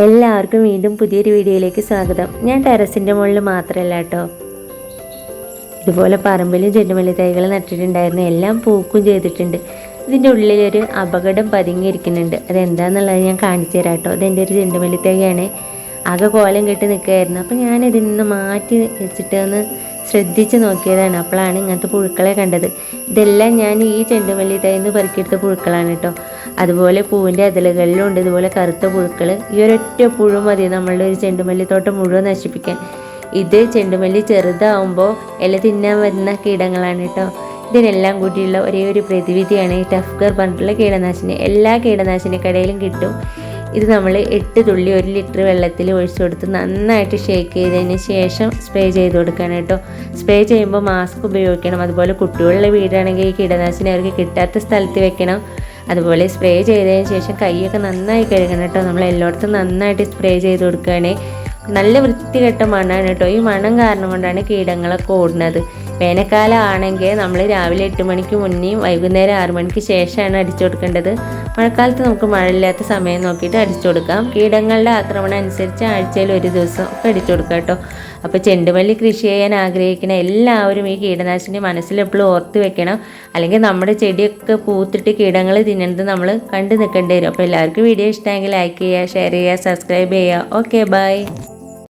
എല്ലാവർക്കും വീണ്ടും പുതിയൊരു വീഡിയോയിലേക്ക് സ്വാഗതം. ഞാൻ ടെറസിൻ്റെ മുകളിൽ മാത്രമല്ല കേട്ടോ, ഇതുപോലെ പറമ്പിലും ചെണ്ടുമല്ലി തൈകൾ നട്ടിട്ടുണ്ടായിരുന്നു. എല്ലാം പൂക്കും ചെയ്തിട്ടുണ്ട്. ഇതിൻ്റെ ഉള്ളിലൊരു അപകടം പതുങ്ങിയിരിക്കുന്നുണ്ട്. അതെന്താണെന്നുള്ളത് ഞാൻ കാണിച്ചു തരാം കേട്ടോ. ഇതെൻ്റെ ഒരു ചെണ്ടുമല്ലി തൈയാണ്. ആകെ കോലം കെട്ടി നിൽക്കുകയായിരുന്നു. അപ്പോൾ ഞാനിതിൽ നിന്ന് മാറ്റി വെച്ചിട്ട് ഒന്ന് ശ്രദ്ധിച്ച് നോക്കിയതാണ്. അപ്പോഴാണ് ഇങ്ങനത്തെ പുഴുക്കളെ കണ്ടത്. ഇതെല്ലാം ഞാൻ ഈ ചെണ്ടുമല്ലി തൈന്ന് പെറുക്കിയെടുത്ത പുഴുക്കളാണ് കേട്ടോ. അതുപോലെ പൂവിൻ്റെ അതിലുകളിലും ഉണ്ട് ഇതുപോലെ കറുത്ത പുഴുക്കൾ. ഈ ഒരൊറ്റ പുഴു മതി നമ്മളുടെ ഒരു ചെണ്ടുമല്ലി തോട്ടം മുഴുവൻ നശിപ്പിക്കാൻ. ഇത് ചെണ്ടുമല്ലി ചെറുതാവുമ്പോൾ ഇല തിന്നാൻ വരുന്ന കീടങ്ങളാണ് കേട്ടോ. ഇതിനെല്ലാം കൂട്ടിയുള്ള ഒരേ ഒരു പ്രതിവിധിയാണ് ഈ ടഫ്ഗർ പറഞ്ഞിട്ടുള്ള കീടനാശിനി. എല്ലാ കീടനാശിനി കടയിലും കിട്ടും. ഇത് നമ്മൾ 8 തുള്ളി 1 ലിറ്റർ വെള്ളത്തിൽ ഒഴിച്ചു കൊടുത്ത് നന്നായിട്ട് ഷേക്ക് ചെയ്തതിന് ശേഷം സ്പ്രേ ചെയ്ത് കൊടുക്കണം കേട്ടോ. സ്പ്രേ ചെയ്യുമ്പോൾ മാസ്ക് ഉപയോഗിക്കണം. അതുപോലെ കുട്ടികളുടെ വീടാണെങ്കിൽ ഈ കീടനാശിനി അവർക്ക് കിട്ടാത്ത സ്ഥലത്ത് വെക്കണം. അതുപോലെ സ്പ്രേ ചെയ്തതിന് ശേഷം കൈയൊക്കെ നന്നായി കഴുകണം കേട്ടോ. നമ്മൾ എല്ലായിടത്തും നന്നായിട്ട് സ്പ്രേ ചെയ്ത് കൊടുക്കുകയാണെ. നല്ല വൃത്തികെട്ട മണ്ണാണ് കേട്ടോ. ഈ മണം കാരണം കൊണ്ടാണ് കീടങ്ങളൊക്കെ ഓടുന്നത്. വേനൽക്കാലം ആണെങ്കിൽ നമ്മൾ രാവിലെ 8 മണിക്ക് മുന്നേയും വൈകുന്നേരം 6 മണിക്ക് ശേഷമാണ് അടിച്ചു കൊടുക്കേണ്ടത്. മഴക്കാലത്ത് നമുക്ക് മഴയില്ലാത്ത സമയം നോക്കിയിട്ട് അടിച്ചു കൊടുക്കാം. കീടങ്ങളുടെ ആക്രമണം അനുസരിച്ച് ആഴ്ചയിൽ 1 ദിവസം ഒക്കെ അടിച്ചു കൊടുക്കാം കേട്ടോ. അപ്പോൾ ചെണ്ടുമല്ലി കൃഷി ചെയ്യാൻ ആഗ്രഹിക്കുന്ന എല്ലാവരും ഈ കീടനാശിനി മനസ്സിലെപ്പോഴും ഓർത്ത് വെക്കണം. അല്ലെങ്കിൽ നമ്മുടെ ചെടിയൊക്കെ പൂത്തിട്ട് കീടങ്ങൾ തിന്നുന്നത് നമ്മൾ കണ്ടു നിൽക്കേണ്ടി വരും. അപ്പോൾ എല്ലാവർക്കും വീഡിയോ ഇഷ്ടമെങ്കിൽ ലൈക്ക് ചെയ്യുക, ഷെയർ ചെയ്യുക, സബ്സ്ക്രൈബ് ചെയ്യുക. Okay, by.